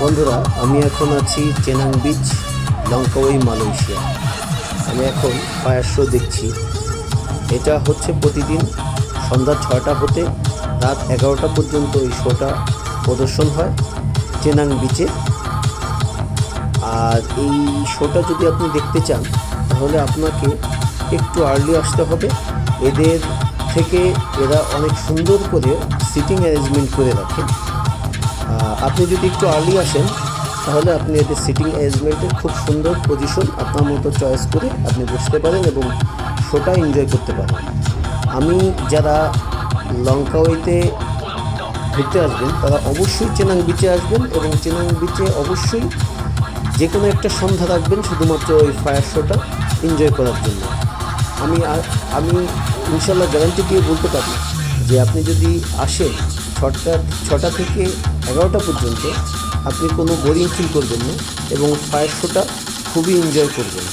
বন্ধুরা, আমি এখন আছি চেনাং বিচ, লঙ্কাওই, মালয়েশিয়া। আমি এখন ফায়ার শো দেখছি। এটা হচ্ছে প্রতিদিন সন্ধ্যা 6টা হতে রাত 11টা পর্যন্ত এই শোটা প্রদর্শন হয় চেনাং বিচে। আর এই শোটা যদি আপনি দেখতে চান তাহলে আপনাকে একটু আর্লি আসতে হবে। এদের থেকে এরা অনেক সুন্দর করে সিটিং অ্যারেঞ্জমেন্ট করে রাখে। আপনি যদি একটু আর্লি আসেন তাহলে আপনি এদের সিটিং অ্যারেঞ্জমেন্টের খুব সুন্দর পজিশন আপনার মতো চয়েস করে আপনি বসতে পারেন এবং শোটা এনজয় করতে পারেন। আমি যারা লঙ্কাওইতে ঘুরতে আসবেন তারা অবশ্যই চেনাং বিচে আসবেন এবং চেনাং বিচে অবশ্যই যে কোনো একটা সন্ধ্যা রাখবেন শুধুমাত্র ওই ফায়ার শোটা এনজয় করার জন্য। আমি ইনশাল্লাহ গ্যারান্টি দিয়ে বলতে পারি যে আপনি যদি আসেন 6টা থেকে 11টা পর্যন্ত আপনি কোনো বোরিং ফিল করবেন না এবং ফায়ার শোটা খুবই এনজয় করবেন।